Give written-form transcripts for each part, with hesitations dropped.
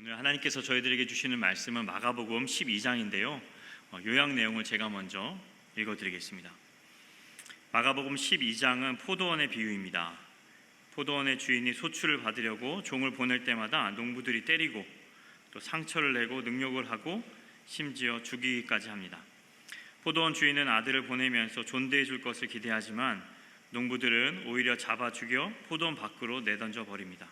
오늘 하나님께서 저희들에게 주시는 말씀은 마가복음 12장인데요. 요약 내용을 제가 먼저 읽어드리겠습니다. 마가복음 12장은 포도원의 비유입니다. 포도원의 주인이 소출을 받으려고 종을 보낼 때마다 농부들이 때리고 또 상처를 내고 능욕을 하고 심지어 죽이기까지 합니다. 포도원 주인은 아들을 보내면서 존대해 줄 것을 기대하지만 농부들은 오히려 잡아 죽여 포도원 밖으로 내던져 버립니다.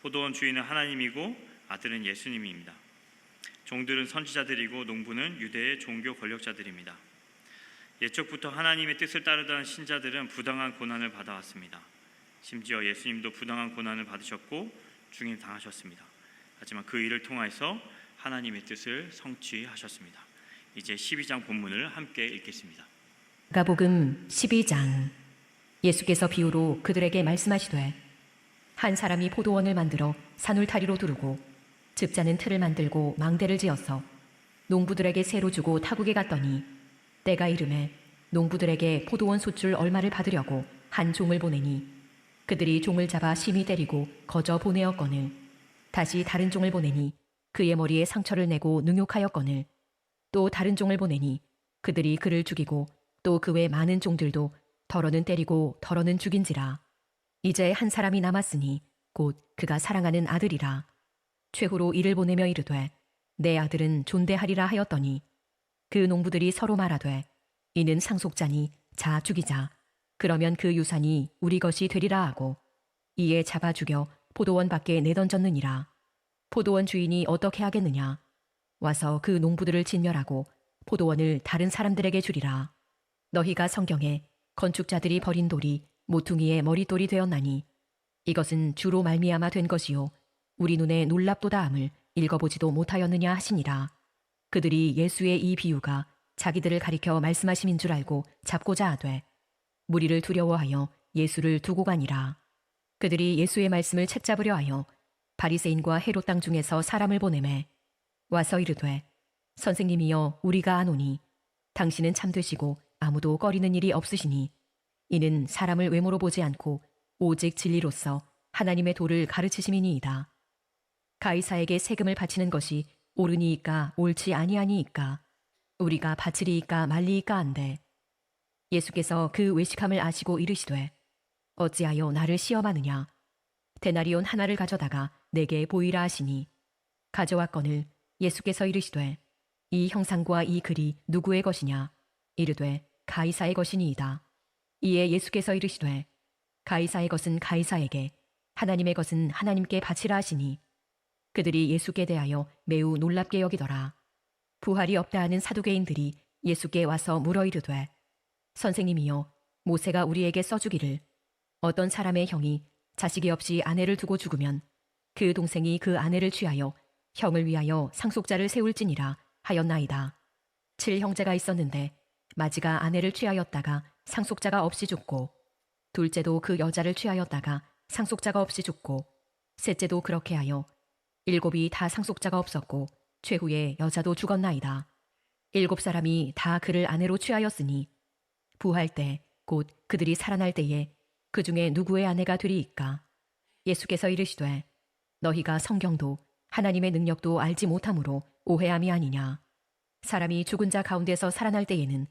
포도원 주인은 하나님이고 아들은 예수님입니다. 종들은 선지자들이고 농부는 유대의 종교 권력자들입니다. 옛적부터 하나님의 뜻을 따르던 신자들은 부당한 고난을 받아왔습니다. 심지어 예수님도 부당한 고난을 받으셨고 중임당하셨습니다. 하지만 그 일을 통해서 하나님의 뜻을 성취하셨습니다. 이제 12장 본문을 함께 읽겠습니다. 마가복음 12장. 예수께서 비유로 그들에게 말씀하시되 한 사람이 포도원을 만들어 산울타리로 두르고 집자는 틀을 만들고 망대를 지어서 농부들에게 새로 주고 타국에 갔더니 때가 이르매 농부들에게 포도원 소출 얼마를 받으려고 한 종을 보내니 그들이 종을 잡아 심히 때리고 거저 보내었거늘 다시 다른 종을 보내니 그의 머리에 상처를 내고 능욕하였거늘 또 다른 종을 보내니 그들이 그를 죽이고 또 그 외 많은 종들도 더러는 때리고 더러는 죽인지라. 이제 한 사람이 남았으니 곧 그가 사랑하는 아들이라. 최후로 이를 보내며 이르되 내 아들은 존대하리라 하였더니 그 농부들이 서로 말하되 이는 상속자니 자 죽이자. 그러면 그 유산이 우리 것이 되리라 하고 이에 잡아 죽여 포도원 밖에 내던졌느니라. 포도원 주인이 어떻게 하겠느냐? 와서 그 농부들을 진멸하고 포도원을 다른 사람들에게 주리라. 너희가 성경에 건축자들이 버린 돌이 모퉁이의 머릿돌이 되었나니 이것은 주로 말미암아 된 것이요 우리 눈에 놀랍도다 함을 읽어보지도 못하였느냐 하시니라. 그들이 예수의 이 비유가 자기들을 가리켜 말씀하심인 줄 알고 잡고자 하되 무리를 두려워하여 예수를 두고 가니라. 그들이 예수의 말씀을 책잡으려 하여 바리새인과 헤롯 땅 중에서 사람을 보내매 와서 이르되 선생님이여 우리가 아노니 당신은 참되시고 아무도 꺼리는 일이 없으시니 이는 사람을 외모로 보지 않고 오직 진리로서 하나님의 도를 가르치심이니이다. 가이사에게 세금을 바치는 것이 옳으니이까 옳지 아니하니이까 우리가 바치리이까 말리이까 한데 예수께서 그 외식함을 아시고 이르시되 어찌하여 나를 시험하느냐 데나리온 하나를 가져다가 내게 보이라 하시니 가져왔거늘 예수께서 이르시되 이 형상과 이 글이 누구의 것이냐 이르되 가이사의 것이니이다. 이에 예수께서 이르시되 가이사의 것은 가이사에게 하나님의 것은 하나님께 바치라 하시니 그들이 예수께 대하여 매우 놀랍게 여기더라. 부활이 없다 하는 사두개인들이 예수께 와서 물어 이르되 선생님이여 모세가 우리에게 써주기를 어떤 사람의 형이 자식이 없이 아내를 두고 죽으면 그 동생이 그 아내를 취하여 형을 위하여 상속자를 세울지니라 하였나이다. 7형제가 있었는데 마지가 아내를 취하였다가 상속자가 없이 죽고 둘째도 그 여자를 취하였다가 상속자가 없이 죽고 셋째도 그렇게 하여 7이 다 상속자가 없었고 최후에 여자도 죽었나이다. 7사람이 다 그를 아내로 취하였으니 부활 때 곧 그들이 살아날 때에 그 중에 누구의 아내가 되리이까? 예수께서 이르시되 너희가 성경도 하나님의 능력도 알지 못함으로 오해함이 아니냐. 사람이 죽은 자 가운데서 살아날 때에는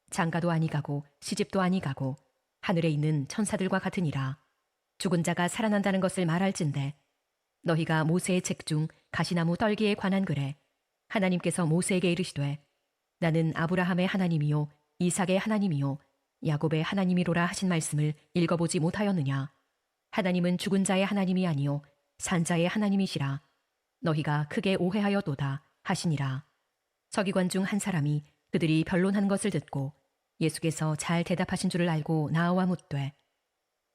장가도 아니 가고 시집도 아니 가고 하늘에 있는 천사들과 같으니라. 죽은 자가 살아난다는 것을 말할진대 너희가 모세의 책 중 가시나무 떨기에 관한 글에 하나님께서 모세에게 이르시되 나는 아브라함의 하나님이요 이삭의 하나님이요 야곱의 하나님이로라 하신 말씀을 읽어보지 못하였느냐. 하나님은 죽은 자의 하나님이 아니요 산자의 하나님이시라. 너희가 크게 오해하여도다 하시니라. 서기관 중 한 사람이 그들이 변론한 것을 듣고 예수께서 잘 대답하신 줄을 알고 나와 묻되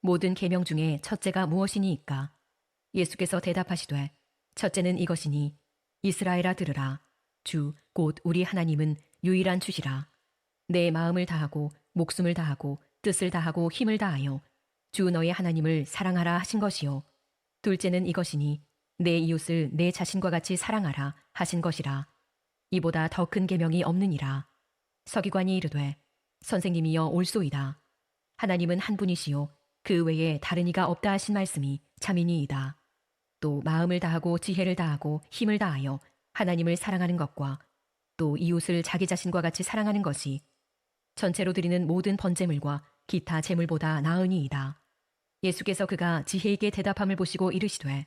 모든 계명 중에 첫째가 무엇이니이까? 예수께서 대답하시되 첫째는 이것이니 이스라엘아 들으라. 주 곧 우리 하나님은 유일한 주시라. 내 마음을 다하고 목숨을 다하고 뜻을 다하고 힘을 다하여 주 너의 하나님을 사랑하라 하신 것이요. 둘째는 이것이니 내 이웃을 내 자신과 같이 사랑하라 하신 것이라. 이보다 더 큰 계명이 없느니라. 서기관이 이르되 선생님이여 옳소이다. 하나님은 한 분이시요 그 외에 다른 이가 없다 하신 말씀이 참이니이다. 또 마음을 다하고 지혜를 다하고 힘을 다하여 하나님을 사랑하는 것과 또 이웃을 자기 자신과 같이 사랑하는 것이 전체로 드리는 모든 번제물과 기타 제물보다 나으니이다. 예수께서 그가 지혜 있게 대답함을 보시고 이르시되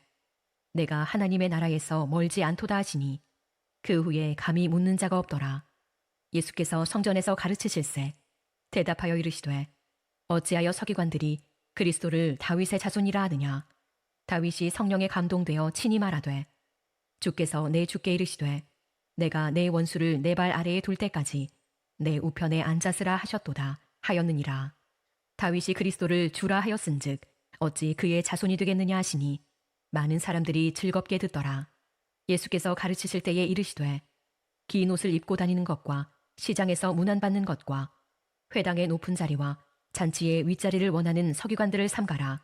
내가 하나님의 나라에서 멀지 않도다 하시니 그 후에 감히 묻는 자가 없더라. 예수께서 성전에서 가르치실세 대답하여 이르시되 어찌하여 서기관들이 그리스도를 다윗의 자손이라 하느냐. 다윗이 성령에 감동되어 친히 말하되 주께서 내 주께 이르시되 내가 내 원수를 내 발 아래에 둘 때까지 내 우편에 앉았으라 하셨도다 하였느니라. 다윗이 그리스도를 주라 하였은즉 어찌 그의 자손이 되겠느냐 하시니 많은 사람들이 즐겁게 듣더라. 예수께서 가르치실 때에 이르시되 긴 옷을 입고 다니는 것과 시장에서 문안받는 것과 회당의 높은 자리와 잔치의 윗자리를 원하는 서기관들을 삼가라.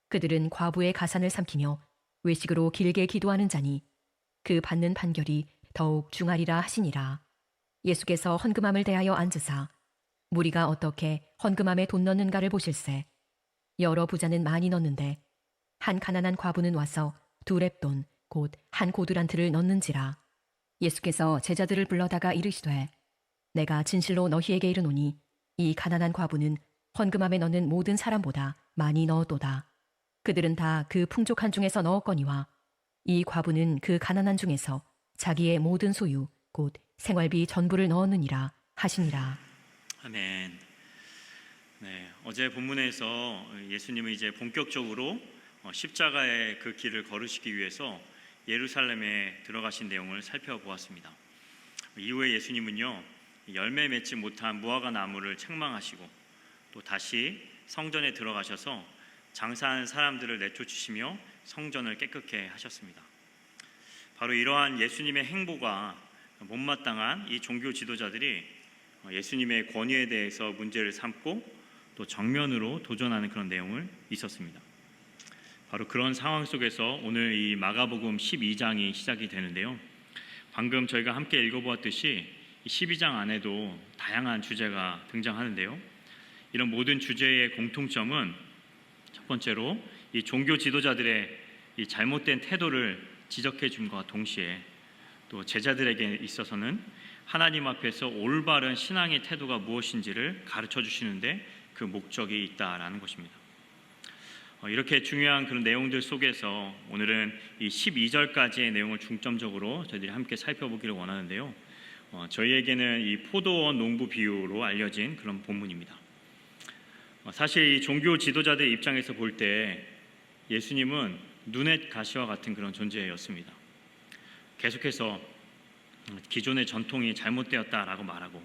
그들은 과부의 가산을 삼키며 외식으로 길게 기도하는 자니 그 받는 판결이 더욱 중하리라 하시니라. 예수께서 헌금함을 대하여 앉으사 무리가 어떻게 헌금함에 돈 넣는가를 보실세. 여러 부자는 많이 넣는데 한 가난한 과부는 와서 2렙돈 곧 한 고두란트를 넣는지라. 예수께서 제자들을 불러다가 이르시되 내가 진실로 너희에게 이르노니 이 가난한 과부는 헌금함에 넣는 모든 사람보다 많이 넣었도다. 그들은 다 그 풍족한 중에서 넣었거니와 이 과부는 그 가난한 중에서 자기의 모든 소유 곧 생활비 전부를 넣었느니라 하시니라. 아멘. 네, 어제 본문에서 예수님은 이제 본격적으로 십자가의 그 길을 걸으시기 위해서 예루살렘에 들어가신 내용을 살펴보았습니다. 이후에 예수님은요, 열매 맺지 못한 무화과 나무를 책망하시고 또 다시 성전에 들어가셔서 장사하는 사람들을 내쫓으시며 성전을 깨끗게 하셨습니다. 바로 이러한 예수님의 행보가 못마땅한 이 종교 지도자들이 예수님의 권위에 대해서 문제를 삼고 또 정면으로 도전하는 그런 내용을 있었습니다. 바로 그런 상황 속에서 오늘 이 마가복음 12장이 시작이 되는데요. 방금 저희가 함께 읽어보았듯이 12장 안에도 다양한 주제가 등장하는데요. 이런 모든 주제의 공통점은 첫 번째로 이 종교 지도자들의 이 잘못된 태도를 지적해 줌과 동시에 또 제자들에게 있어서는 하나님 앞에서 올바른 신앙의 태도가 무엇인지를 가르쳐 주시는데 그 목적이 있다라는 것입니다. 이렇게 중요한 그런 내용들 속에서 오늘은 이 12절까지의 내용을 중점적으로 저희들이 함께 살펴보기를 원하는데요. 저희에게는 이 포도원 농부 비유로 알려진 그런 본문입니다. 사실 이 종교 지도자들 입장에서 볼 때 예수님은 눈엣 가시와 같은 그런 존재였습니다. 계속해서 기존의 전통이 잘못되었다라고 말하고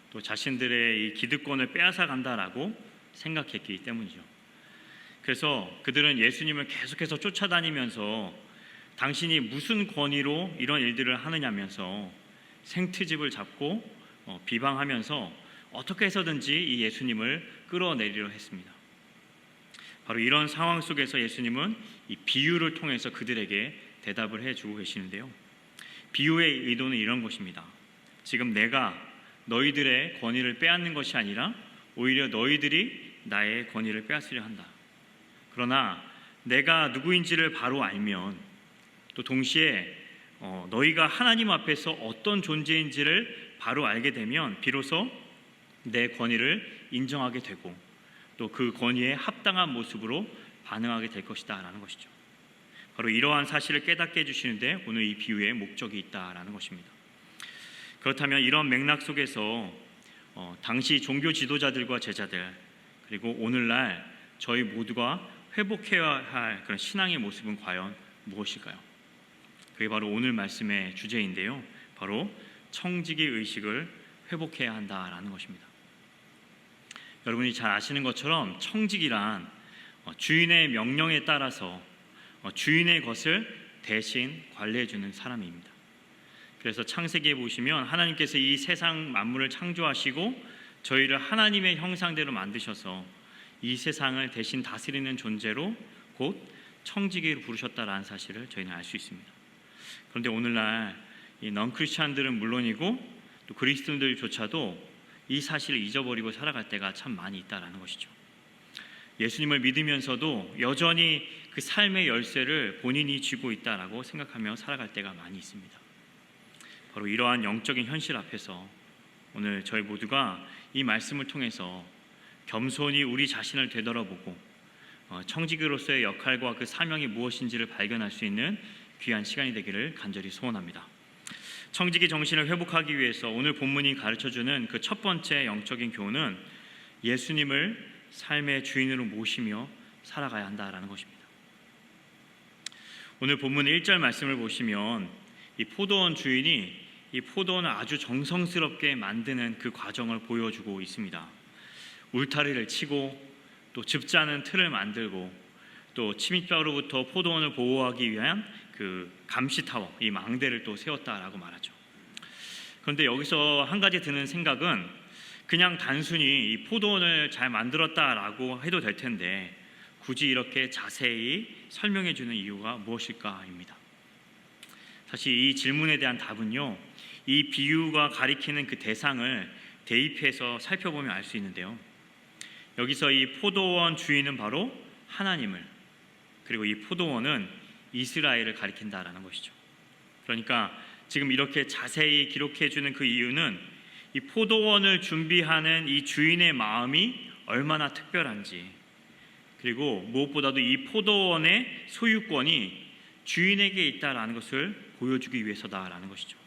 또 자신들의 이 기득권을 빼앗아 간다라고 생각했기 때문이죠. 그래서 그들은 예수님을 계속해서 쫓아다니면서 당신이 무슨 권위로 이런 일들을 하느냐면서 생트집을 잡고 비방하면서 어떻게 해서든지 이 예수님을 끌어내리려 했습니다. 바로 이런 상황 속에서 예수님은 이 비유를 통해서 그들에게 대답을 해주고 계시는데요. 비유의 의도는 이런 것입니다. 지금 내가 너희들의 권위를 빼앗는 것이 아니라 오히려 너희들이 나의 권위를 빼앗으려 한다. 그러나 내가 누구인지를 바로 알면 또 동시에 너희가 하나님 앞에서 어떤 존재인지를 바로 알게 되면 비로소 내 권위를 인정하게 되고 또 그 권위에 합당한 모습으로 반응하게 될 것이다 라는 것이죠. 바로 이러한 사실을 깨닫게 해주시는데 오늘 이 비유의 목적이 있다라는 것입니다. 그렇다면 이런 맥락 속에서 당시 종교 지도자들과 제자들 그리고 오늘날 저희 모두가 회복해야 할 그런 신앙의 모습은 과연 무엇일까요? 그게 바로 오늘 말씀의 주제인데요. 바로 청지기 의식을 회복해야 한다라는 것입니다. 여러분이 잘 아시는 것처럼 청지기란 주인의 명령에 따라서 주인의 것을 대신 관리해 주는 사람입니다. 그래서 창세기에 보시면 하나님께서 이 세상 만물을 창조하시고 저희를 하나님의 형상대로 만드셔서 이 세상을 대신 다스리는 존재로 곧 청지기로 부르셨다라는 사실을 저희는 알 수 있습니다. 그런데 오늘날 이 넌크리스찬들은 물론이고 또 그리스도인들조차도 이 사실을 잊어버리고 살아갈 때가 참 많이 있다라는 것이죠. 예수님을 믿으면서도 여전히 그 삶의 열쇠를 본인이 쥐고 있다라고 생각하며 살아갈 때가 많이 있습니다. 바로 이러한 영적인 현실 앞에서 오늘 저희 모두가 이 말씀을 통해서 겸손히 우리 자신을 되돌아보고 청지기로서의 역할과 그 사명이 무엇인지를 발견할 수 있는 귀한 시간이 되기를 간절히 소원합니다. 청지기 정신을 회복하기 위해서 오늘 본문이 가르쳐주는 그 첫 번째 영적인 교훈은 예수님을 삶의 주인으로 모시며 살아가야 한다라는 것입니다. 오늘 본문 1절 말씀을 보시면 이 포도원 주인이 이 포도원을 아주 정성스럽게 만드는 그 과정을 보여주고 있습니다. 울타리를 치고 또 즙자는 틀을 만들고 또 침입자로부터 포도원을 보호하기 위한 그 감시타워, 이 망대를 또 세웠다라고 말하죠. 그런데 여기서 한 가지 드는 생각은 그냥 단순히 이 포도원을 잘 만들었다라고 해도 될 텐데 굳이 이렇게 자세히 설명해 주는 이유가 무엇일까입니다. 사실 이 질문에 대한 답은요, 이 비유가 가리키는 그 대상을 대입해서 살펴보면 알 수 있는데요, 여기서 이 포도원 주인은 바로 하나님을, 그리고 이 포도원은 이스라엘을 가리킨다라는 것이죠. 그러니까 지금 이렇게 자세히 기록해 주는 그 이유는 이 포도원을 준비하는 이 주인의 마음이 얼마나 특별한지, 그리고 무엇보다도 이 포도원의 소유권이 주인에게 있다라는 것을 보여주기 위해서다라는 것이죠.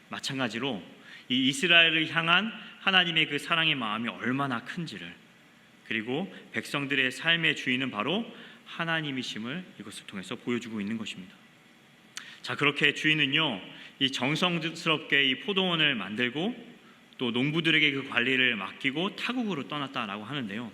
마찬가지로 이 이스라엘을 향한 하나님의 그 사랑의 마음이 얼마나 큰지를, 그리고 백성들의 삶의 주인은 바로 하나님이심을 이것을 통해서 보여주고 있는 것입니다. 자, 그렇게 주인은요, 이 정성스럽게 이 포도원을 만들고 또 농부들에게 그 관리를 맡기고 타국으로 떠났다라고 하는데요,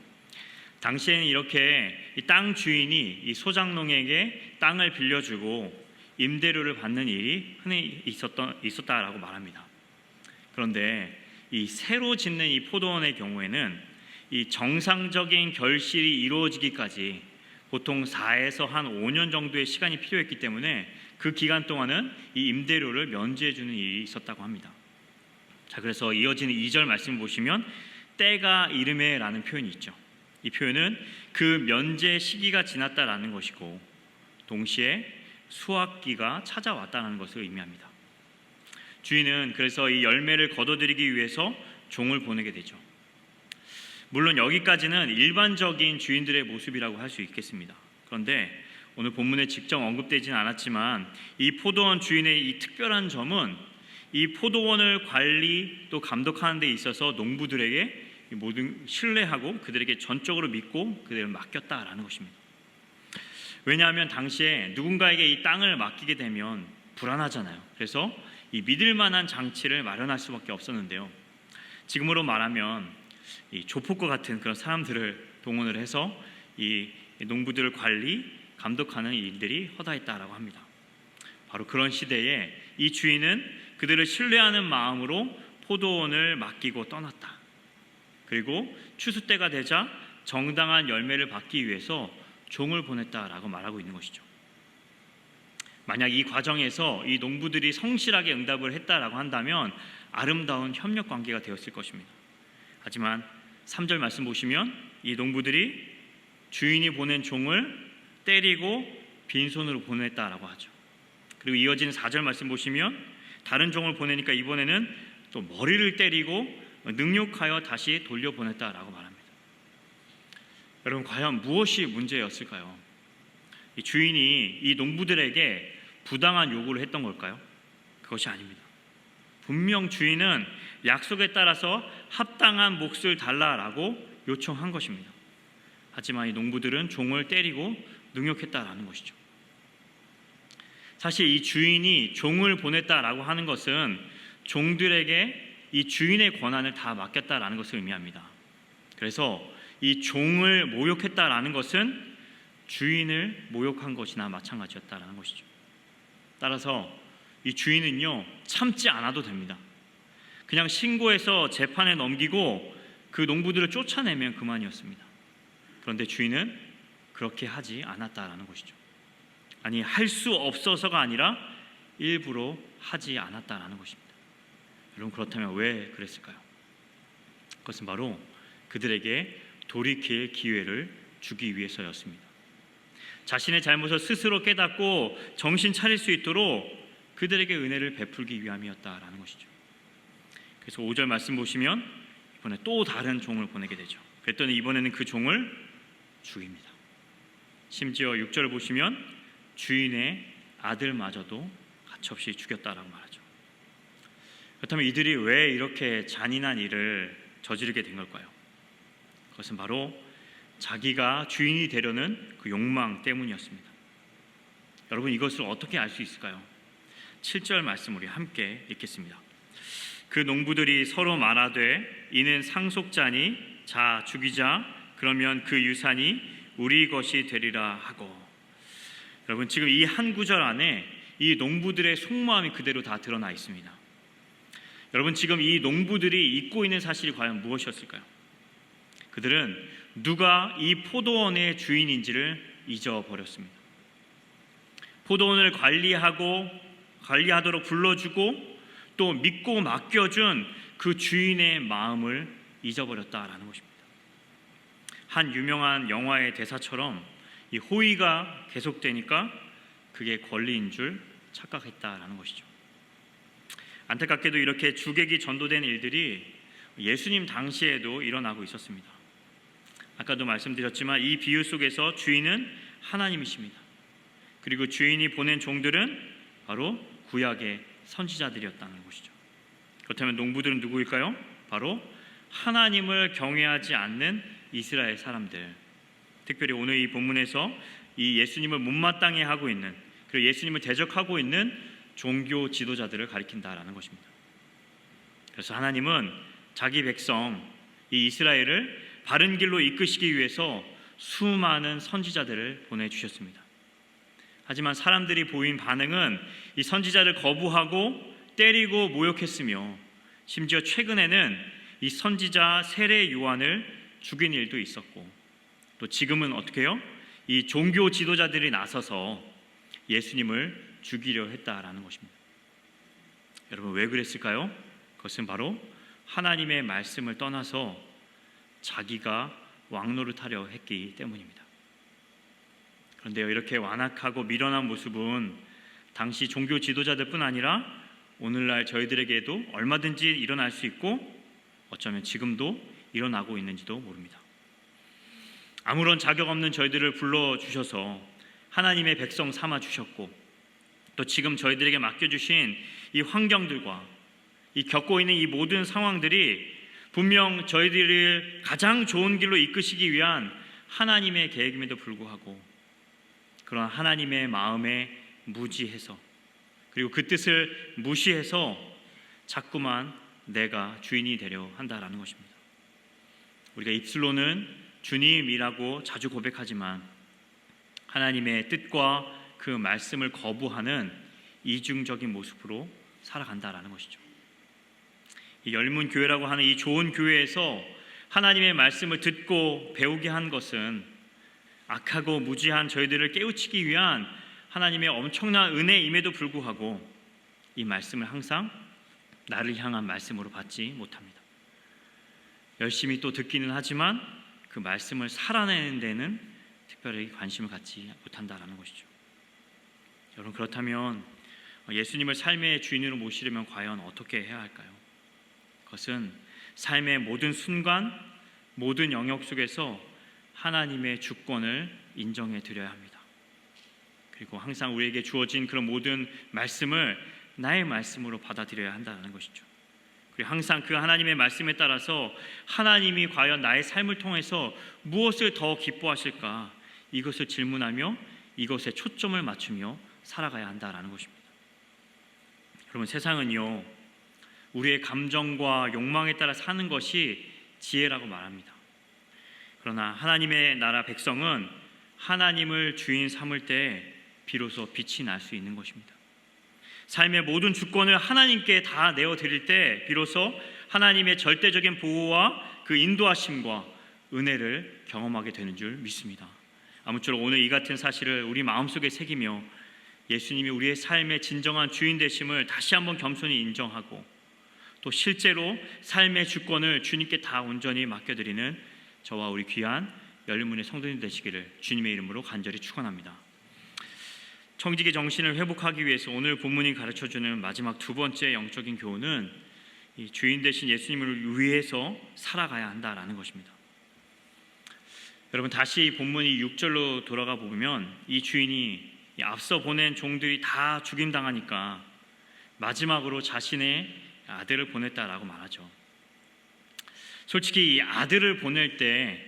당시에는 이렇게 이 땅 주인이 이 소작농에게 땅을 빌려주고 임대료를 받는 일이 흔히 있었다라고 말합니다. 그런데 이 새로 짓는 이 포도원의 경우에는 이 정상적인 결실이 이루어지기까지 보통 4에서 한 5년 정도의 시간이 필요했기 때문에 그 기간 동안은 이 임대료를 면제해 주는 일이 있었다고 합니다. 자, 그래서 이어지는 2절 말씀 보시면 때가 이르매라는 표현이 있죠. 이 표현은 그 면제 시기가 지났다라는 것이고 동시에 수확기가 찾아왔다는 것을 의미합니다. 주인은 그래서 이 열매를 거둬들이기 위해서 종을 보내게 되죠. 물론 여기까지는 일반적인 주인들의 모습이라고 할 수 있겠습니다. 그런데 오늘 본문에 직접 언급되지는 않았지만 이 포도원 주인의 이 특별한 점은 이 포도원을 관리 또 감독하는 데 있어서 농부들에게 모든 신뢰하고 그들에게 전적으로 믿고 그들을 맡겼다라는 것입니다. 왜냐하면 당시에 누군가에게 이 땅을 맡기게 되면 불안하잖아요. 그래서 이 믿을 만한 장치를 마련할 수밖에 없었는데요, 지금으로 말하면 이 조폭과 같은 그런 사람들을 동원을 해서 이 농부들을 관리, 감독하는 일들이 허다했다라고 합니다. 바로 그런 시대에 이 주인은 그들을 신뢰하는 마음으로 포도원을 맡기고 떠났다. 그리고 추수 때가 되자 정당한 열매를 받기 위해서 종을 보냈다라고 말하고 있는 것이죠. 만약 이 과정에서 이 농부들이 성실하게 응답을 했다라고 한다면 아름다운 협력 관계가 되었을 것입니다. 하지만 3절 말씀 보시면 이 농부들이 주인이 보낸 종을 때리고 빈손으로 보냈다라고 하죠. 그리고 이어지는 4절 말씀 보시면 다른 종을 보내니까 이번에는 또 머리를 때리고 능욕하여 다시 돌려보냈다라고 말합니다. 여러분, 과연 무엇이 문제였을까요? 이 주인이 이 농부들에게 부당한 요구를 했던 걸까요? 그것이 아닙니다. 분명 주인은 약속에 따라서 합당한 몫을 달라라고 요청한 것입니다. 하지만 이 농부들은 종을 때리고 능욕했다라는 것이죠. 사실 이 주인이 종을 보냈다라고 하는 것은 종들에게 이 주인의 권한을 다 맡겼다라는 것을 의미합니다. 그래서 이 종을 모욕했다라는 것은 주인을 모욕한 것이나 마찬가지였다라는 것이죠. 따라서 이 주인은요, 참지 않아도 됩니다. 그냥 신고해서 재판에 넘기고 그 농부들을 쫓아내면 그만이었습니다. 그런데 주인은 그렇게 하지 않았다라는 것이죠. 아니, 할 수 없어서가 아니라 일부러 하지 않았다라는 것입니다. 여러분, 그렇다면 왜 그랬을까요? 그것은 바로 그들에게 돌이킬 기회를 주기 위해서였습니다. 자신의 잘못을 스스로 깨닫고 정신 차릴 수 있도록 그들에게 은혜를 베풀기 위함이었다라는 것이죠. 그래서 5절 말씀 보시면 이번에 또 다른 종을 보내게 되죠. 그랬더니 이번에는 그 종을 죽입니다. 심지어 6절을 보시면 주인의 아들마저도 가차없이 죽였다라고 말하죠. 그렇다면 이들이 왜 이렇게 잔인한 일을 저지르게 된 걸까요? 그것은 바로 자기가 주인이 되려는 그 욕망 때문이었습니다. 여러분, 이것을 어떻게 알 수 있을까요? 7절 말씀 우리 함께 읽겠습니다. 그 농부들이 서로 말하되 이는 상속자니 자 죽이자 그러면 그 유산이 우리 것이 되리라 하고. 여러분, 지금 이 한 구절 안에 이 농부들의 속마음이 그대로 다 드러나 있습니다. 여러분, 지금 이 농부들이 잊고 있는 사실이 과연 무엇이었을까요? 그들은 누가 이 포도원의 주인인지를 잊어버렸습니다. 포도원을 관리하도록 불러주고 또 믿고 맡겨준 그 주인의 마음을 잊어버렸다라는 것입니다. 한 유명한 영화의 대사처럼 이 호의가 계속되니까 그게 권리인 줄 착각했다라는 것이죠. 안타깝게도 이렇게 주객이 전도된 일들이 예수님 당시에도 일어나고 있었습니다. 아까도 말씀드렸지만 이 비유 속에서 주인은 하나님이십니다. 그리고 주인이 보낸 종들은 바로 구약의 선지자들이었다는 것이죠. 그렇다면 농부들은 누구일까요? 바로 하나님을 경외하지 않는 이스라엘 사람들. 특별히 오늘 이 본문에서 이 예수님을 못마땅해 하고 있는, 그리고 예수님을 대적하고 있는 종교 지도자들을 가리킨다라는 것입니다. 그래서 하나님은 자기 백성 이 이스라엘을 바른 길로 이끄시기 위해서 수많은 선지자들을 보내주셨습니다. 하지만 사람들이 보인 반응은 이 선지자를 거부하고 때리고 모욕했으며, 심지어 최근에는 이 선지자 세례 요한을 죽인 일도 있었고, 또 지금은 어떻게 해요? 이 종교 지도자들이 나서서 예수님을 죽이려 했다라는 것입니다. 여러분, 왜 그랬을까요? 그것은 바로 하나님의 말씀을 떠나서 자기가 왕노릇하려 했기 때문입니다. 그런데요, 이렇게 완악하고 미련한 모습은 당시 종교 지도자들뿐 아니라 오늘날 저희들에게도 얼마든지 일어날 수 있고 어쩌면 지금도 일어나고 있는지도 모릅니다. 아무런 자격 없는 저희들을 불러주셔서 하나님의 백성 삼아주셨고, 또 지금 저희들에게 맡겨주신 이 환경들과 이 겪고 있는 이 모든 상황들이 분명 저희들을 가장 좋은 길로 이끄시기 위한 하나님의 계획임에도 불구하고 그런 하나님의 마음에 무지해서, 그리고 그 뜻을 무시해서 자꾸만 내가 주인이 되려 한다라는 것입니다. 우리가 입술로는 주님이라고 자주 고백하지만 하나님의 뜻과 그 말씀을 거부하는 이중적인 모습으로 살아간다라는 것이죠. 이 열문 교회라고 하는 이 좋은 교회에서 하나님의 말씀을 듣고 배우게 한 것은 악하고 무지한 저희들을 깨우치기 위한 하나님의 엄청난 은혜임에도 불구하고 이 말씀을 항상 나를 향한 말씀으로 받지 못합니다. 열심히 또 듣기는 하지만 그 말씀을 살아내는 데는 특별히 관심을 갖지 못한다라는 것이죠. 여러분, 그렇다면 예수님을 삶의 주인으로 모시려면 과연 어떻게 해야 할까요? 그것은 삶의 모든 순간, 모든 영역 속에서 하나님의 주권을 인정해 드려야 합니다. 그리고 항상 우리에게 주어진 그런 모든 말씀을 나의 말씀으로 받아들여야 한다는 것이죠. 그리고 항상 그 하나님의 말씀에 따라서 하나님이 과연 나의 삶을 통해서 무엇을 더 기뻐하실까, 이것을 질문하며 이것에 초점을 맞추며 살아가야 한다는 것입니다. 여러분, 세상은요, 우리의 감정과 욕망에 따라 사는 것이 지혜라고 말합니다. 그러나 하나님의 나라 백성은 하나님을 주인 삼을 때 비로소 빛이 날 수 있는 것입니다. 삶의 모든 주권을 하나님께 다 내어드릴 때 비로소 하나님의 절대적인 보호와 그 인도하심과 은혜를 경험하게 되는 줄 믿습니다. 아무쪼록 오늘 이 같은 사실을 우리 마음속에 새기며 예수님이 우리의 삶의 진정한 주인 되심을 다시 한번 겸손히 인정하고, 또 실제로 삶의 주권을 주님께 다 온전히 맡겨드리는 저와 우리 귀한 열린문의 성도님 되시기를 주님의 이름으로 간절히 축원합니다. 청지기 정신을 회복하기 위해서 오늘 본문이 가르쳐주는 마지막 두 번째 영적인 교훈은 이 주인 되신 예수님을 위해서 살아가야 한다라는 것입니다. 여러분, 다시 본문이 6절로 돌아가 보면 이 주인이 앞서 보낸 종들이 다 죽임당하니까 마지막으로 자신의 아들을 보냈다라고 말하죠. 솔직히 이 아들을 보낼 때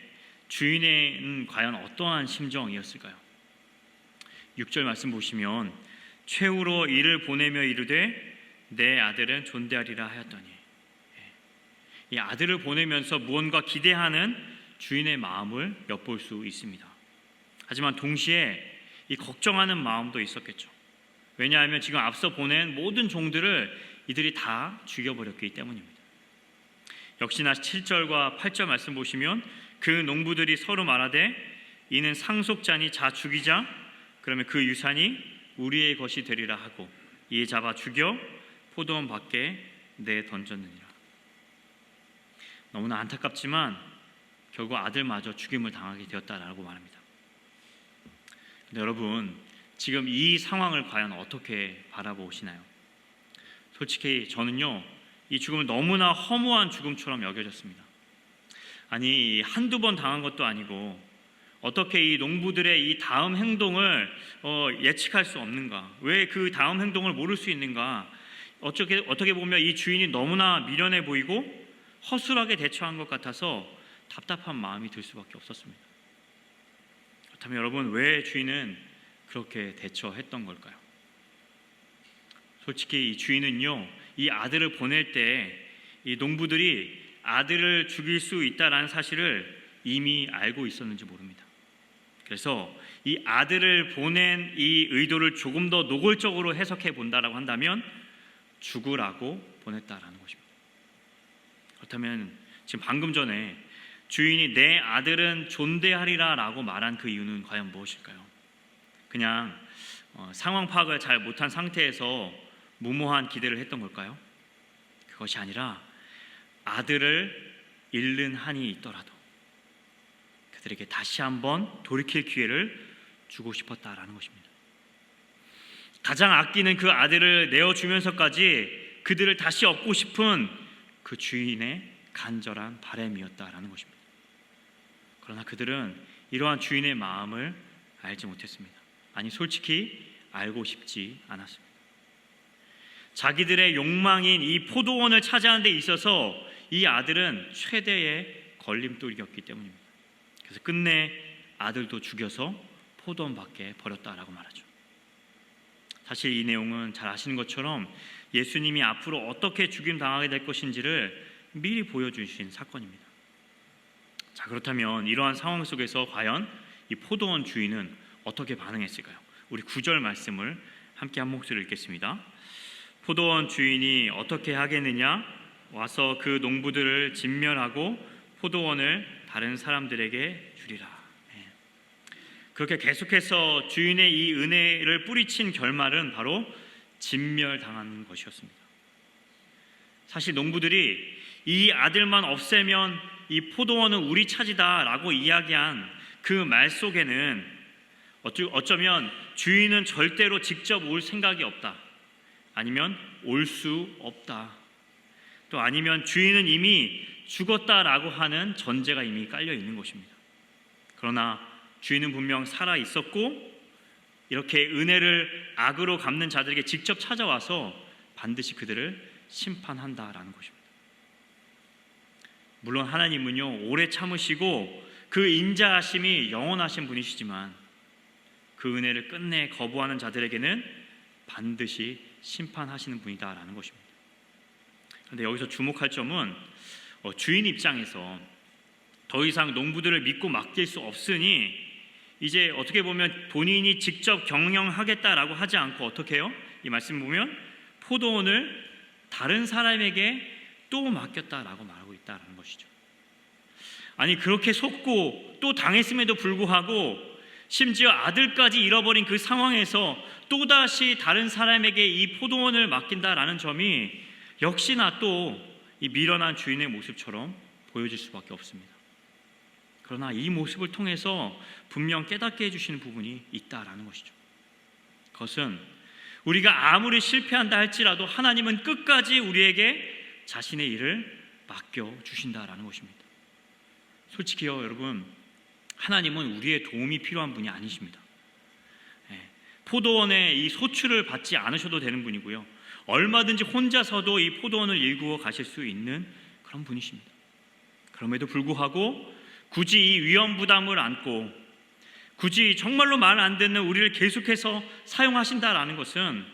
주인은 과연 어떠한 심정이었을까요? 6절 말씀 보시면 최후로 이를 보내며 이르되 내 아들은 존대하리라 하였더니, 이 아들을 보내면서 무언가 기대하는 주인의 마음을 엿볼 수 있습니다. 하지만 동시에 이 걱정하는 마음도 있었겠죠. 왜냐하면 지금 앞서 보낸 모든 종들을 이들이 다 죽여버렸기 때문입니다. 역시나 7절과 8절 말씀 보시면 그 농부들이 서로 말하되 이는 상속자니 자 죽이자, 그러면 그 유산이 우리의 것이 되리라 하고 이에 잡아 죽여 포도원 밖에 내던졌느니라. 너무나 안타깝지만 결국 아들마저 죽임을 당하게 되었다라고 말합니다. 근데 여러분, 지금 이 상황을 과연 어떻게 바라보시나요? 솔직히 저는요, 이 죽음을 너무나 허무한 죽음처럼 여겨졌습니다. 아니, 한두 번 당한 것도 아니고 어떻게 이 농부들의 이 다음 행동을 예측할 수 없는가? 왜 그 다음 행동을 모를 수 있는가? 어떻게 보면 이 주인이 너무나 미련해 보이고 허술하게 대처한 것 같아서 답답한 마음이 들 수밖에 없었습니다. 그렇다면 여러분, 왜 주인은 그렇게 대처했던 걸까요? 솔직히 이 주인은요, 이 아들을 보낼 때 이 농부들이 아들을 죽일 수 있다라는 사실을 이미 알고 있었는지 모릅니다. 그래서 이 아들을 보낸 이 의도를 조금 더 노골적으로 해석해 본다라고 한다면 죽으라고 보냈다라는 것입니다. 그렇다면 지금 방금 전에 주인이 내 아들은 존대하리라라고 말한 그 이유는 과연 무엇일까요? 그냥 상황 파악을 잘 못한 상태에서 무모한 기대를 했던 걸까요? 그것이 아니라 아들을 잃는 한이 있더라도 그들에게 다시 한번 돌이킬 기회를 주고 싶었다라는 것입니다. 가장 아끼는 그 아들을 내어주면서까지 그들을 다시 얻고 싶은 그 주인의 간절한 바람이었다라는 것입니다. 그러나 그들은 이러한 주인의 마음을 알지 못했습니다. 아니, 솔직히 알고 싶지 않았습니다. 자기들의 욕망인 이 포도원을 차지하는 데 있어서 이 아들은 최대의 걸림돌이었기 때문입니다. 그래서 끝내 아들도 죽여서 포도원 밖에 버렸다라고 말하죠. 사실 이 내용은 잘 아시는 것처럼 예수님이 앞으로 어떻게 죽임당하게 될 것인지를 미리 보여주신 사건입니다. 자, 그렇다면 이러한 상황 속에서 과연 이 포도원 주인은 어떻게 반응했을까요? 우리 9절 말씀을 함께 한 목소리로 읽겠습니다. 포도원 주인이 어떻게 하겠느냐? 와서 그 농부들을 진멸하고 포도원을 다른 사람들에게 주리라. 그렇게 계속해서 주인의 이 은혜를 뿌리친 결말은 바로 진멸당하는 것이었습니다. 사실 농부들이 이 아들만 없애면 이 포도원은 우리 차지다라고 이야기한 그 말 속에는 어쩌면 주인은 절대로 직접 올 생각이 없다, 아니면 올 수 없다, 또 아니면 주인은 이미 죽었다라고 하는 전제가 이미 깔려 있는 것입니다. 그러나 주인은 분명 살아 있었고 이렇게 은혜를 악으로 갚는 자들에게 직접 찾아와서 반드시 그들을 심판한다라는 것입니다. 물론 하나님은요, 오래 참으시고 그 인자하심이 영원하신 분이시지만 그 은혜를 끝내 거부하는 자들에게는 반드시 심판하시는 분이다라는 것입니다. 그런데 여기서 주목할 점은 주인 입장에서 더 이상 농부들을 믿고 맡길 수 없으니 이제 어떻게 보면 본인이 직접 경영하겠다라고 하지 않고 어떻게 해요? 이 말씀 보면 포도원을 다른 사람에게 또 맡겼다라고 말하고 있다는 것이죠. 아니, 그렇게 속고 또 당했음에도 불구하고 심지어 아들까지 잃어버린 그 상황에서 또다시 다른 사람에게 이 포도원을 맡긴다라는 점이 역시나 또 이 미련한 주인의 모습처럼 보여질 수밖에 없습니다. 그러나 이 모습을 통해서 분명 깨닫게 해주시는 부분이 있다라는 것이죠. 것은 우리가 아무리 실패한다 할지라도 하나님은 끝까지 우리에게 자신의 일을 맡겨주신다라는 것입니다. 솔직히요, 여러분, 하나님은 우리의 도움이 필요한 분이 아니십니다. 포도원의 이 소출을 받지 않으셔도 되는 분이고요, 얼마든지 혼자서도 이 포도원을 일구어 가실 수 있는 그런 분이십니다. 그럼에도 불구하고 굳이 이 위험 부담을 안고 굳이 정말로 말 안 듣는 우리를 계속해서 사용하신다라는 것은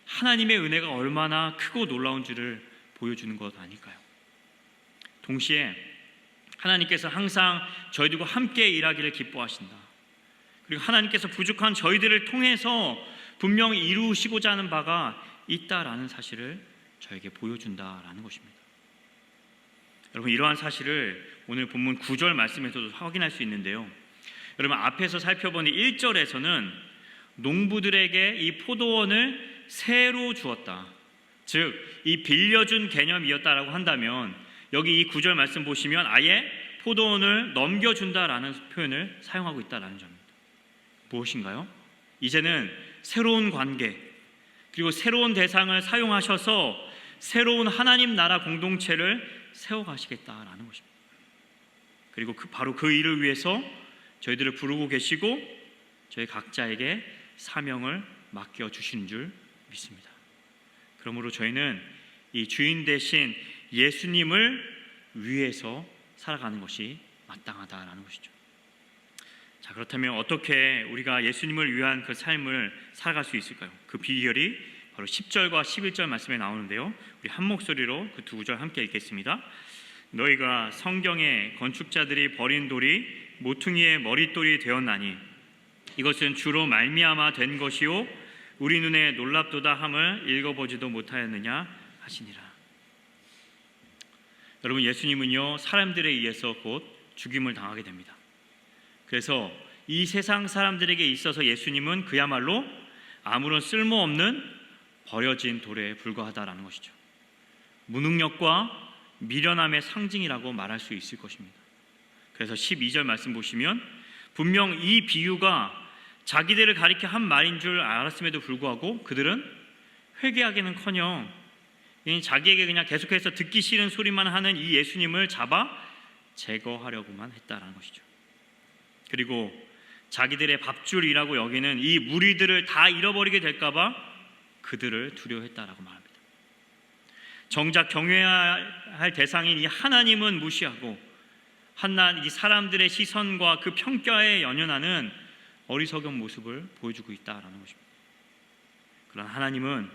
하나님의 은혜가 얼마나 크고 놀라운지를 보여주는 것 아닐까요? 동시에 하나님께서 항상 저희들과 함께 일하기를 기뻐하신다. 그리고 하나님께서 부족한 저희들을 통해서 분명히 이루시고자 하는 바가 있다라는 사실을 저에게 보여준다라는 것입니다. 여러분, 이러한 사실을 오늘 본문 9절 말씀에서도 확인할 수 있는데요, 여러분, 앞에서 살펴본 1절에서는 농부들에게 이 포도원을 새로 주었다, 즉 이 빌려준 개념이었다라고 한다면, 여기 이 9절 말씀 보시면 아예 포도원을 넘겨준다라는 표현을 사용하고 있다라는 점입니다. 무엇인가요? 이제는 새로운 관계, 그리고 새로운 대상을 사용하셔서 새로운 하나님 나라 공동체를 세워가시겠다라는 것입니다. 그리고 바로 그 일을 위해서 저희들을 부르고 계시고 저희 각자에게 사명을 맡겨주시는 줄 믿습니다. 그러므로 저희는 이 주인 되신 예수님을 위해서 살아가는 것이 마땅하다라는 것이죠. 자, 그렇다면 어떻게 우리가 예수님을 위한 그 삶을 살아갈 수 있을까요? 그 비결이 바로 10절과 11절 말씀에 나오는데요, 우리 한 목소리로 그 두 구절 함께 읽겠습니다. 너희가 성경의 건축자들이 버린 돌이 모퉁이의 머릿돌이 되었나니 이것은 주로 말미암아 된 것이요 우리 눈에 놀랍도다 함을 읽어보지도 못하였느냐 하시니라. 여러분, 예수님은요 사람들에 의해서 곧 죽임을 당하게 됩니다. 그래서 이 세상 사람들에게 있어서 예수님은 그야말로 아무런 쓸모없는 버려진 돌에 불과하다라는 것이죠. 무능력과 미련함의 상징이라고 말할 수 있을 것입니다. 그래서 12절 말씀 보시면 분명 이 비유가 자기들을 가리켜 한 말인 줄 알았음에도 불구하고 그들은 회개하기는커녕 자기에게 그냥 계속해서 듣기 싫은 소리만 하는 이 예수님을 잡아 제거하려고만 했다라는 것이죠. 그리고 자기들의 밥줄이라고 여기는 이 무리들을 다 잃어버리게 될까봐 그들을 두려워했다라고 말합니다. 정작 경외해야 할 대상인 이 하나님은 무시하고 이 사람들의 시선과 그 평가에 연연하는 어리석은 모습을 보여주고 있다라는 것입니다. 그러나 하나님은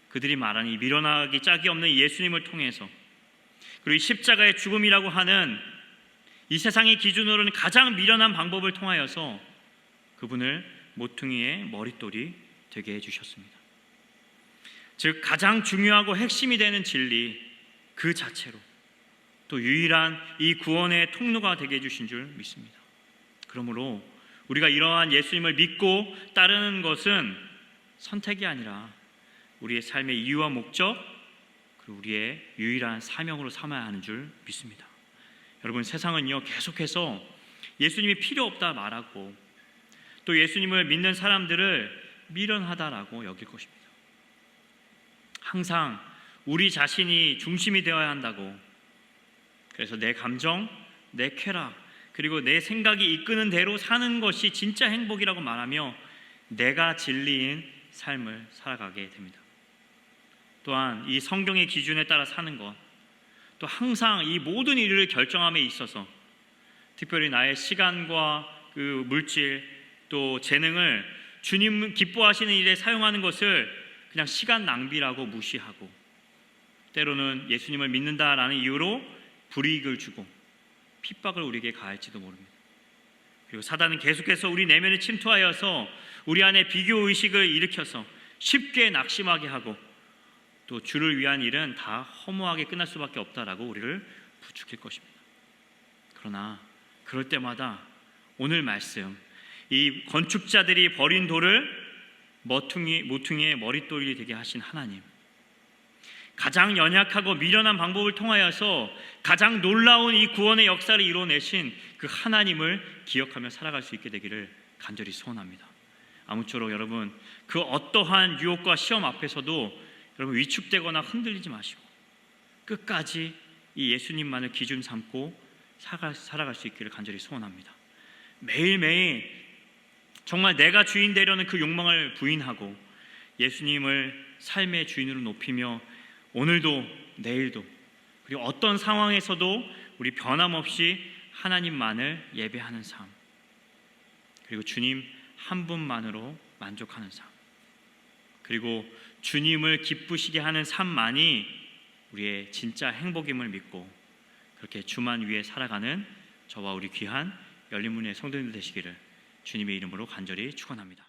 그들이 말하는 이 미련하기 짝이 없는 예수님을 통해서, 그리고 이 십자가의 죽음이라고 하는 이 세상의 기준으로는 가장 미련한 방법을 통하여서 그분을 모퉁이의 머릿돌이 되게 해주셨습니다. 즉 가장 중요하고 핵심이 되는 진리 그 자체로 또 유일한 이 구원의 통로가 되게 해주신 줄 믿습니다. 그러므로 우리가 이러한 예수님을 믿고 따르는 것은 선택이 아니라 우리의 삶의 이유와 목적, 그리고 우리의 유일한 사명으로 삼아야 하는 줄 믿습니다. 여러분, 세상은요 계속해서 예수님이 필요 없다 말하고 또 예수님을 믿는 사람들을 미련하다라고 여길 것입니다. 항상 우리 자신이 중심이 되어야 한다고, 그래서 내 감정, 내 쾌락, 그리고 내 생각이 이끄는 대로 사는 것이 진짜 행복이라고 말하며 내가 진리인 삶을 살아가게 됩니다. 또한 이 성경의 기준에 따라 사는 것, 또 항상 이 모든 일을 결정함에 있어서 특별히 나의 시간과 그 물질 또 재능을 주님 기뻐하시는 일에 사용하는 것을 그냥 시간 낭비라고 무시하고 때로는 예수님을 믿는다라는 이유로 불이익을 주고 핍박을 우리에게 가할지도 모릅니다. 그리고 사단은 계속해서 우리 내면에 침투하여서 우리 안에 비교의식을 일으켜서 쉽게 낙심하게 하고 또 주를 위한 일은 다 허무하게 끝날 수밖에 없다라고 우리를 부추길 것입니다. 그러나 그럴 때마다 오늘 말씀, 이 건축자들이 버린 돌을 모퉁이의 머릿돌이 되게 하신 하나님, 가장 연약하고 미련한 방법을 통하여서 가장 놀라운 이 구원의 역사를 이뤄내신 그 하나님을 기억하며 살아갈 수 있게 되기를 간절히 소원합니다. 아무쪼록 여러분 그 어떠한 유혹과 시험 앞에서도 여러분 위축되거나 흔들리지 마시고 끝까지 이 예수님만을 기준 삼고 살아갈 수 있기를 간절히 소원합니다. 매일매일 정말 내가 주인 되려는 그 욕망을 부인하고 예수님을 삶의 주인으로 높이며 오늘도 내일도 그리고 어떤 상황에서도 우리 변함없이 하나님만을 예배하는 삶, 그리고 주님 한 분만으로 만족하는 삶, 그리고 주님을 기쁘시게 하는 삶만이 우리의 진짜 행복임을 믿고 그렇게 주만 위해 살아가는 저와 우리 귀한 열린문의 성도님들 되시기를 주님의 이름으로 간절히 축원합니다.